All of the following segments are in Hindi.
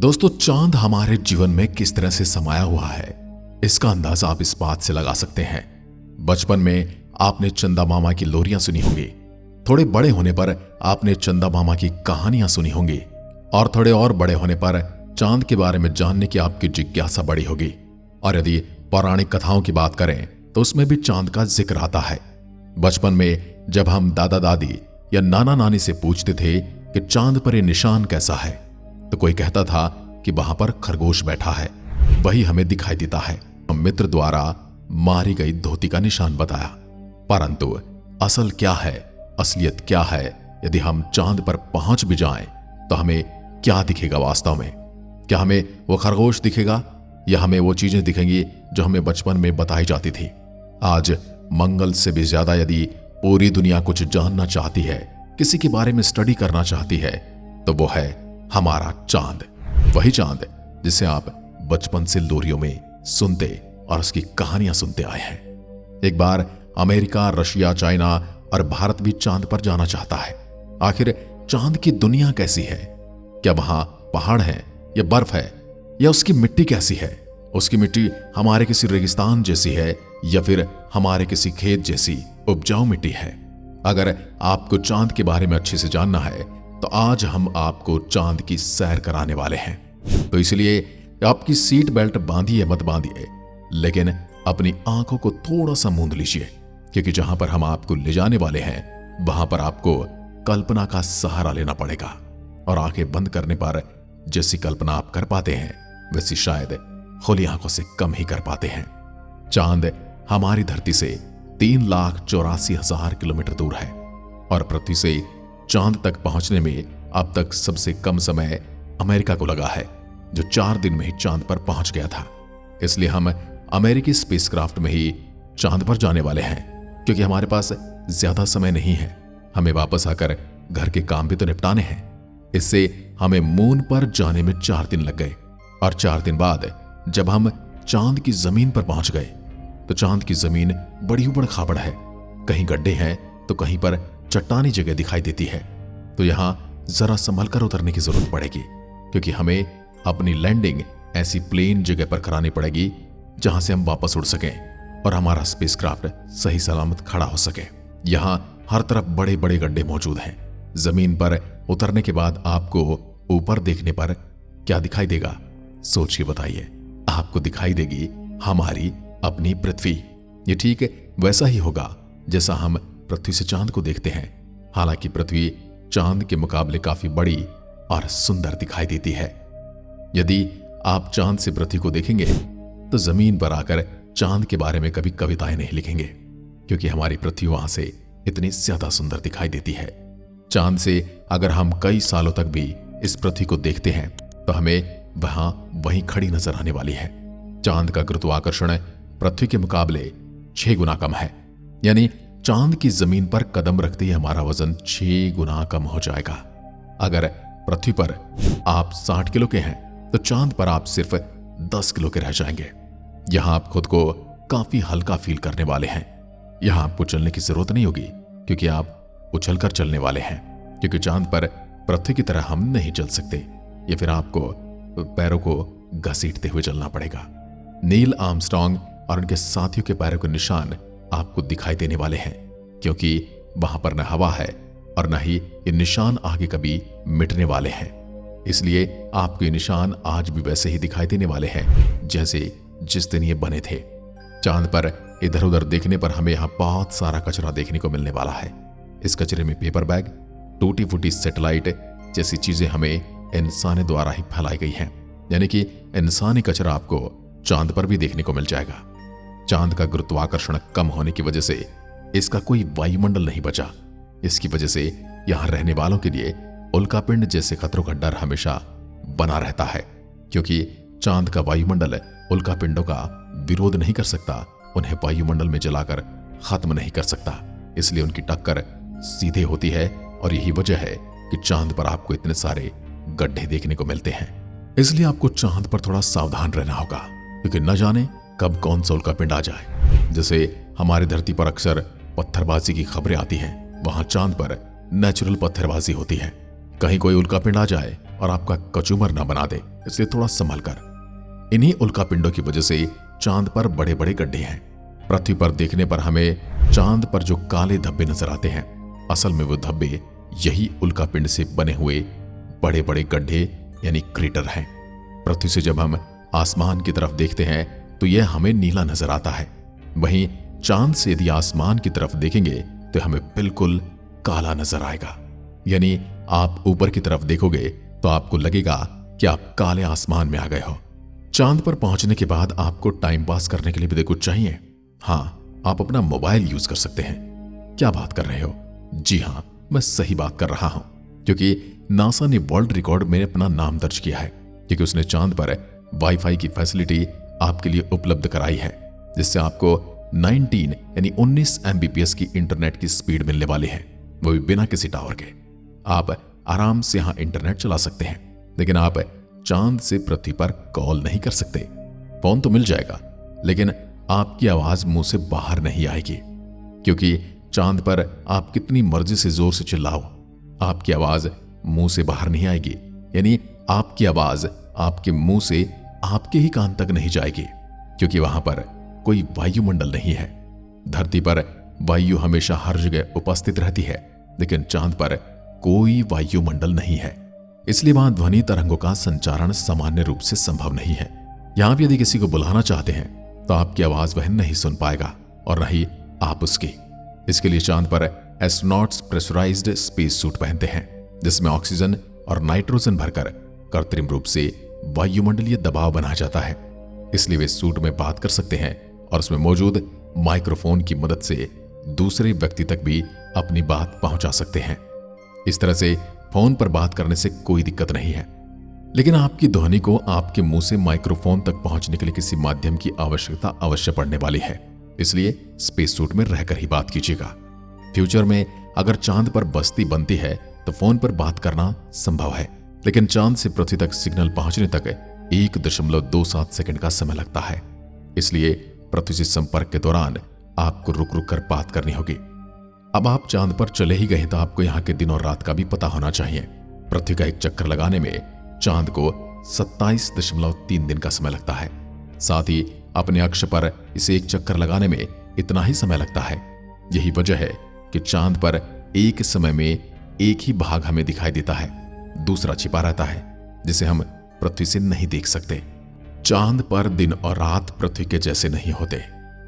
दोस्तों, चांद हमारे जीवन में किस तरह से समाया हुआ है, इसका अंदाजा आप इस बात से लगा सकते हैं। बचपन में आपने चंदा मामा की लोरियां सुनी होंगी, थोड़े बड़े होने पर आपने चंदा मामा की कहानियां सुनी होंगी, और थोड़े और बड़े होने पर चांद के बारे में जानने की आपकी जिज्ञासा बढ़ी होगी। और यदि पौराणिक कथाओं की बात करें तो उसमें भी चांद का जिक्र आता है। बचपन में जब हम दादा दादी या नाना नानी से पूछते थे कि चांद पर यह निशान कैसा है, तो कोई कहता था कि वहां पर खरगोश बैठा है, वही हमें दिखाई देता है। मित्र द्वारा मारी गई धोती का निशान बताया, परंतु असल क्या है, असलियत क्या है, यदि हम चांद पर पहुंच भी जाएं तो हमें क्या दिखेगा वास्तव में? क्या हमें वो खरगोश दिखेगा या हमें वो चीजें दिखेंगी जो हमें बचपन में बताई जाती थी? आज मंगल से भी ज्यादा यदि पूरी दुनिया कुछ जानना चाहती है, किसी के बारे में स्टडी करना चाहती है, तो वो है हमारा चांद। वही चांद जिसे आप बचपन से लोरियों में सुनते और उसकी कहानियां सुनते आए हैं। एक बार अमेरिका, रशिया, चाइना और भारत भी चांद पर जाना चाहता है। आखिर चांद की दुनिया कैसी है? क्या वहां पहाड़ है या बर्फ है, या उसकी मिट्टी कैसी है? उसकी मिट्टी हमारे किसी रेगिस्तान जैसी है या फिर हमारे किसी खेत जैसी उपजाऊ मिट्टी है? अगर आपको चांद के बारे में अच्छे से जानना है तो आज हम आपको चांद की सैर कराने वाले हैं। तो इसलिए आपकी सीट बेल्ट बांधिए मत बांधिए, लेकिन अपनी आंखों को थोड़ा सा मूंद लीजिए, क्योंकि जहां पर हम आपको ले जाने वाले हैं वहां पर आपको कल्पना का सहारा लेना पड़ेगा। और आंखें बंद करने पर जैसी कल्पना आप कर पाते हैं वैसी शायद खुली आंखों से कम ही कर पाते हैं। चांद हमारी धरती से 3,84,000 किलोमीटर दूर है और पृथ्वी से चांद तक पहुंचने में अब तक सबसे कम समय अमेरिका को लगा है, जो 4 दिन में ही चांद पर पहुंच गया था। इसलिए हम अमेरिकी स्पेसक्राफ्ट में ही चांद पर जाने वाले हैं, क्योंकि हमारे पास ज्यादा समय नहीं है। हमें वापस आकर घर के काम भी तो निपटाने हैं। इससे हमें मून पर जाने में 4 दिन लग गए, और 4 दिन बाद जब हम चांद की जमीन पर पहुंच गए तो चांद की जमीन बड़ी उबड़ खाबड़ है। कहीं गड्ढे हैं तो कहीं पर चट्टानी जगह दिखाई देती है। तो यहां जरा संभल कर उतरने की जरूरत पड़ेगी, क्योंकि हमें अपनी लैंडिंग ऐसी प्लेन जगह पर करानी पड़ेगी जहां से हम वापस उड़ सकें और हमारा स्पेसक्राफ्ट सही सलामत खड़ा हो सके। यहां हर तरफ बड़े बड़े गड्ढे मौजूद हैं। जमीन पर उतरने के बाद आपको ऊपर देखने पर क्या दिखाई देगा? सोचिए, बताइए। आपको दिखाई देगी हमारी अपनी पृथ्वी। ये ठीक वैसा ही होगा जैसा हम पृथ्वी से चांद को देखते हैं। हालांकि पृथ्वी चांद के मुकाबले काफी बड़ी और सुंदर दिखाई देती है। यदि आप चांद से पृथ्वी को देखेंगे तो जमीन पर आकर चांद के बारे में कभी कविताएं नहीं लिखेंगे, क्योंकि हमारी पृथ्वी वहां से इतनी ज्यादा सुंदर दिखाई देती है। चांद से अगर हम कई सालों तक भी इस पृथ्वी को देखते हैं तो हमें वहां वहीं खड़ी नजर आने वाली है। चांद का गुरुत्वाकर्षण पृथ्वी के मुकाबले 6 गुना कम है, यानी चांद की जमीन पर कदम रखते ही हमारा वजन 6 गुना कम हो जाएगा। अगर पृथ्वी पर आप 60 किलो के हैं तो चांद पर आप सिर्फ 10 किलो के रह जाएंगे। यहां आप खुद को काफी हल्का फील करने वाले हैं। यहां आपको चलने की जरूरत नहीं होगी, क्योंकि आप उछलकर चलने वाले हैं, क्योंकि चांद पर पृथ्वी की तरह हम नहीं चल सकते, या फिर आपको पैरों को घसीटते हुए चलना पड़ेगा। नील आर्मस्ट्रांग और उनके साथियों के पैरों के निशान आपको दिखाई देने वाले हैं, क्योंकि वहां पर न हवा है और न ही ये निशान आगे कभी मिटने वाले हैं। इसलिए आपको ये निशान आज भी वैसे ही दिखाई देने वाले हैं जैसे जिस दिन ये बने थे। चांद पर इधर उधर देखने पर हमें यहां बहुत सारा कचरा देखने को मिलने वाला है। इस कचरे में पेपर बैग, टूटी फूटी सैटेलाइट जैसी चीजें हमें इंसानों द्वारा ही फैलाई गई हैं, यानी कि इंसानी कचरा आपको चांद पर भी देखने को मिल जाएगा। चांद का गुरुत्वाकर्षण कम होने की वजह से इसका कोई वायुमंडल नहीं बचा। इसकी वजह से यहां रहने वालों के लिए उल्कापिंड जैसे खतरों का डर हमेशा बना रहता है, क्योंकि चांद का वायुमंडल उल्कापिंडों का विरोध नहीं कर सकता, उन्हें वायुमंडल में जलाकर खत्म नहीं कर सकता। इसलिए उनकी टक्कर सीधे होती है, और यही वजह है कि चांद पर आपको इतने सारे गड्ढे देखने को मिलते हैं। इसलिए आपको चांद पर थोड़ा सावधान रहना होगा, क्योंकि न जाने कब कौन सा उल्कापिंड आ जाए। जैसे हमारी धरती पर अक्सर पत्थरबाजी की खबरें आती हैं, वहां चांद पर नेचुरल पत्थरबाजी होती है। कहीं कोई उल्कापिंड आ जाए और आपका कचूमर ना बना दे, इसलिए थोड़ा संभल कर। इन्हीं उल्कापिंडों की वजह से चांद पर बड़े बड़े गड्ढे हैं। पृथ्वी पर देखने पर हमें चांद पर जो काले धब्बे नजर आते हैं, असल में वो धब्बे यही उल्कापिंड से बने हुए बड़े बड़े गड्ढे यानी क्रेटर हैं। पृथ्वी से जब हम आसमान की तरफ देखते हैं तो यह हमें नीला नजर आता है, वहीं चांद से यदि आसमान की तरफ देखेंगे तो हमें बिल्कुल काला नजर आएगा। यानी आप ऊपर की तरफ देखोगे तो आपको लगेगा कि आप काले आसमान में आ गए हो। चांद पर पहुंचने के बाद आपको टाइम पास करने के लिए भी कुछ चाहिए। हाँ, आप अपना मोबाइल यूज कर सकते हैं। क्या बात कर रहे हो? जी हाँ, मैं सही बात कर रहा हूं, क्योंकि नासा ने वर्ल्ड रिकॉर्ड में अपना नाम दर्ज किया है, क्योंकि उसने चांद पर वाईफाई की फैसिलिटी आपके लिए उपलब्ध कराई है, जिससे आपको 19 MBPS की इंटरनेट की स्पीड मिलने वाली है, वो भी बिना किसी टावर के। आप आराम से यहां इंटरनेट चला सकते हैं, लेकिन आप चांद से पृथ्वी पर कॉल नहीं कर सकते। फोन तो मिल जाएगा, लेकिन आपकी आवाज मुंह से बाहर नहीं आएगी, क्योंकि चांद पर आप कितनी मर्जी से जोर से चिल्लाओ, आपकी आवाज मुंह से बाहर नहीं आएगी। यानी आपकी आवाज आपके मुंह से आपके ही कान तक नहीं जाएगी, क्योंकि वहां पर कोई वायुमंडल नहीं है। धरती पर वायु हमेशा हर जगह उपस्थित रहती है, लेकिन चांद पर कोई वायुमंडल नहीं है, इसलिए वहां ध्वनि तरंगों का संचारण सामान्य रूप से संभव नहीं है। यहां भी यदि किसी को बुलाना चाहते हैं तो आपकी आवाज वह नहीं सुन पाएगा और न ही आप उसकी। इसके लिए चांद पर एस्ट्रोनॉट्स प्रेशराइज्ड स्पेस सूट पहनते हैं, जिसमें ऑक्सीजन और नाइट्रोजन भरकर कृत्रिम रूप से वायुमंडलीय दबाव बनाया जाता है। इसलिए वे सूट में बात कर सकते हैं और उसमें मौजूद माइक्रोफोन की मदद से दूसरे व्यक्ति तक भी अपनी बात पहुंचा सकते हैं। इस तरह से फोन पर बात करने से कोई दिक्कत नहीं है, लेकिन आपकी ध्वनि को आपके मुंह से माइक्रोफोन तक पहुंचने के लिए किसी माध्यम की आवश्यकता अवश्य पड़ने वाली है। इसलिए स्पेस सूट में रहकर ही बात कीजिएगा। फ्यूचर में अगर चांद पर बस्ती बनती है तो फोन पर बात करना संभव है, लेकिन चांद से पृथ्वी तक सिग्नल पहुंचने तक 1.27 सेकंड का समय लगता है। इसलिए पृथ्वी से संपर्क के दौरान आपको रुक रुक कर बात करनी होगी। अब आप चांद पर चले ही गए तो आपको यहाँ के दिन और रात का भी पता होना चाहिए। पृथ्वी का एक चक्कर लगाने में चांद को 27.3 दिन का समय लगता है। साथ ही अपने अक्ष पर इसे एक चक्कर लगाने में इतना ही समय लगता है। यही वजह है कि चांद पर एक समय में एक ही भाग हमें दिखाई देता है, दूसरा छिपा रहता है, जिसे हम पृथ्वी से नहीं देख सकते। चांद पर दिन और रात पृथ्वी के जैसे नहीं होते,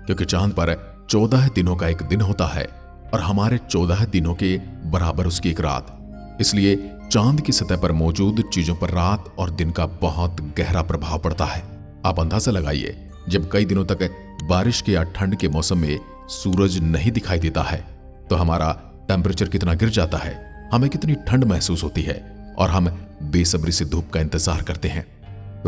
क्योंकि चांद पर 14 दिनों का एक दिन होता है और हमारे 14 दिनों के बराबर उसकी एक रात। इसलिए चांद की सतह पर मौजूद चीजों पर रात और दिन का बहुत गहरा प्रभाव पड़ता है। आप अंदाजा लगाइए, जब कई दिनों तक बारिश के या ठंड के मौसम में सूरज नहीं दिखाई देता है तो हमारा टेम्परेचर कितना गिर जाता है, हमें कितनी ठंड महसूस होती है और हम बेसब्री से धूप का इंतजार करते हैं।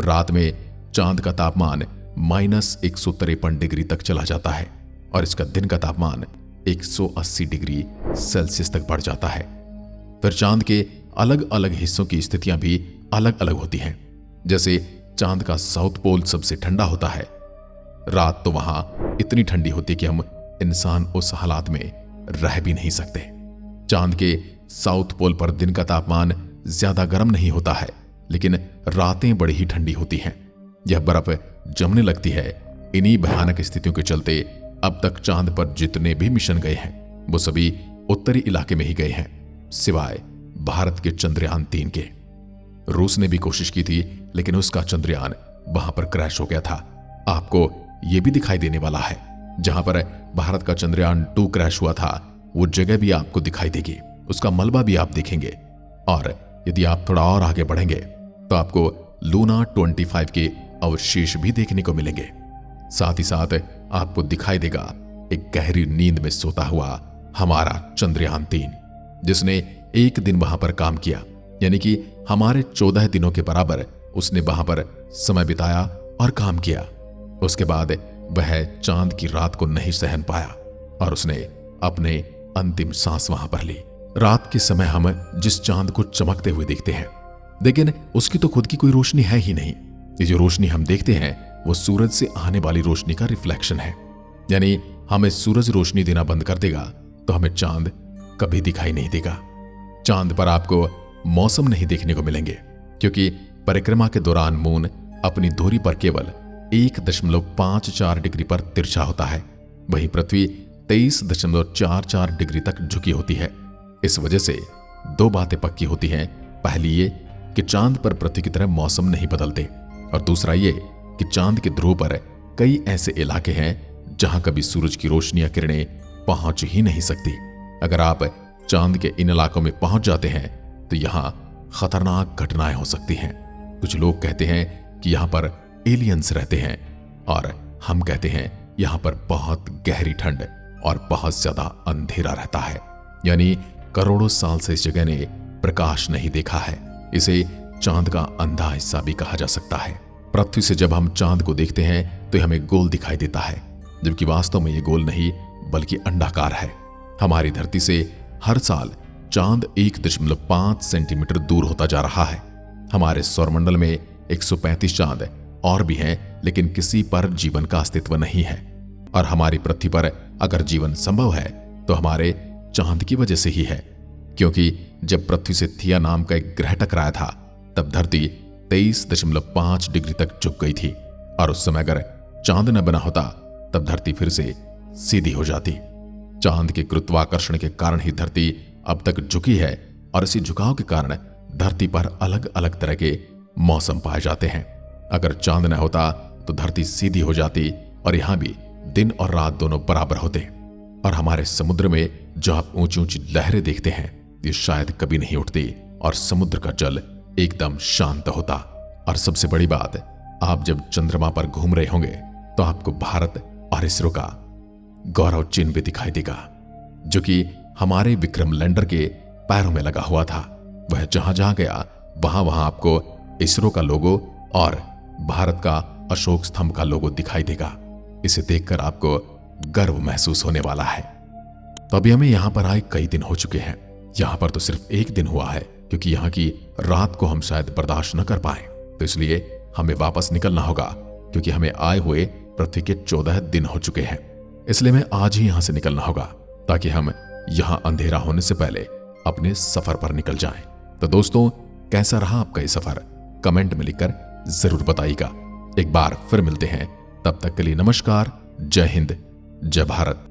रात में चांद का तापमान -153 डिग्री तक चला जाता है और इसका दिन का तापमान 180 डिग्री सेल्सियस तक बढ़ जाता है। फिर चांद के अलग अलग हिस्सों की स्थितियां भी अलग अलग होती हैं। जैसे चांद का साउथ पोल सबसे ठंडा होता है। रात तो वहां इतनी ठंडी होती है कि हम इंसान उस हालात में रह भी नहीं सकते। चांद के साउथ पोल पर दिन का तापमान ज्यादा गर्म नहीं होता है, लेकिन रातें बड़ी ही ठंडी होती हैं। यह बर्फ जमने लगती है। इन्हीं भयानक स्थितियों के चलते अब तक चांद पर जितने भी मिशन गए हैं वो सभी उत्तरी इलाके में ही गए हैं, सिवाय भारत के चंद्रयान 3 के। रूस ने भी कोशिश की थी, लेकिन उसका चंद्रयान वहां पर क्रैश हो गया था। आपको यह भी दिखाई देने वाला है, जहां पर भारत का चंद्रयान 2 क्रैश हुआ था वो जगह भी आपको दिखाई देगी, उसका मलबा भी आप देखेंगे। और यदि आप थोड़ा और आगे बढ़ेंगे तो आपको लूना 25 के अवशेष भी देखने को मिलेंगे। साथ ही साथ आपको दिखाई देगा एक गहरी नींद में सोता हुआ हमारा चंद्रयान 3, जिसने एक दिन वहां पर काम किया, यानी कि हमारे 14 दिनों के बराबर उसने वहां पर समय बिताया और काम किया। उसके बाद वह चांद की रात को नहीं सहन पाया और उसने अपने अंतिम सांस वहां पर ली। रात के समय हम जिस चांद को चमकते हुए देखते हैं, लेकिन उसकी तो खुद की कोई रोशनी है ही नहीं। ये जो रोशनी हम देखते हैं वो सूरज से आने वाली रोशनी का रिफ्लेक्शन है। यानी हमें सूरज रोशनी देना बंद कर देगा तो हमें चांद कभी दिखाई नहीं देगा। चांद पर आपको मौसम नहीं देखने को मिलेंगे, क्योंकि परिक्रमा के दौरान मून अपनी धुरी पर केवल 1.54 डिग्री पर तिरछा होता है, वहीं पृथ्वी 23.44 डिग्री तक झुकी होती है। इस वजह से दो बातें पक्की होती हैं। पहली ये कि चांद पर पृथ्वी की तरह मौसम नहीं बदलते, और दूसरा ये कि चांद के ध्रुव पर कई ऐसे इलाके हैं जहां कभी सूरज की रोशनी या किरणें पहुंच ही नहीं सकती। अगर आप चांद के इन इलाकों में पहुंच जाते हैं तो यहां खतरनाक घटनाएं हो सकती हैं। कुछ लोग कहते हैं कि यहां पर एलियंस रहते हैं, और हम कहते हैं यहां पर बहुत गहरी ठंड और बहुत ज्यादा अंधेरा रहता है, यानी करोड़ों साल से इस जगह ने प्रकाश नहीं देखा है। इसे चांद का अंधा हिस्सा भी कहा जा सकता है। पृथ्वी से जब हम चांद को देखते हैं तो हमें गोल दिखाई देता है, जबकि वास्तव में ये गोल नहीं बल्कि अंडाकार है। हमारी धरती से हर साल चांद 1.5 सेंटीमीटर दूर होता जा रहा है। हमारे सौरमंडल में 135 चांद और भी हैं, लेकिन किसी पर जीवन का अस्तित्व नहीं है। और हमारी पृथ्वी पर अगर जीवन संभव है तो हमारे चांद की वजह से ही है, क्योंकि जब पृथ्वी से थिया नाम का एक ग्रह टकराया था तब धरती 23.5 डिग्री तक झुक गई थी, और उस समय अगर चांद न बना होता तब धरती फिर से सीधी हो जाती। चांद के गुरुत्वाकर्षण के कारण ही धरती अब तक झुकी है, और इसी झुकाव के कारण धरती पर अलग अलग तरह के मौसम पाए जाते हैं। अगर चांद न होता तो धरती सीधी हो जाती, और यहां भी दिन और रात दोनों बराबर होते। और हमारे समुद्र में जो आप ऊंची ऊंची लहरें देखते हैं ये शायद कभी नहीं उठती, और समुद्र का जल एकदम शांत होता। और सबसे बड़ी बात, आप जब चंद्रमा पर घूम रहे होंगे तो आपको भारत और इसरो का गौरव चिन्ह भी दिखाई देगा, जो कि हमारे विक्रम लैंडर के पैरों में लगा हुआ था। वह जहां जहां गया वहां वहां आपको इसरो का लोगो और भारत का अशोक स्तंभ का लोगो दिखाई देगा। इसे देखकर आपको गर्व महसूस होने वाला है। तो अभी हमें यहां पर आए कई दिन हो चुके हैं। यहां पर तो सिर्फ एक दिन हुआ है, क्योंकि यहां की रात को हम शायद बर्दाश्त न कर पाए, तो इसलिए हमें वापस निकलना होगा, क्योंकि हमें आए हुए पृथ्वी के 14 दिन हो चुके हैं। इसलिए हमें आज ही यहां से निकलना होगा, ताकि हम यहां अंधेरा होने से पहले अपने सफर पर निकल जाएं। तो दोस्तों, कैसा रहा आपका ये सफर? कमेंट में लिखकर जरूर बताइएगा। एक बार फिर मिलते हैं, तब तक के लिए नमस्कार, जय हिंद, जय भारत।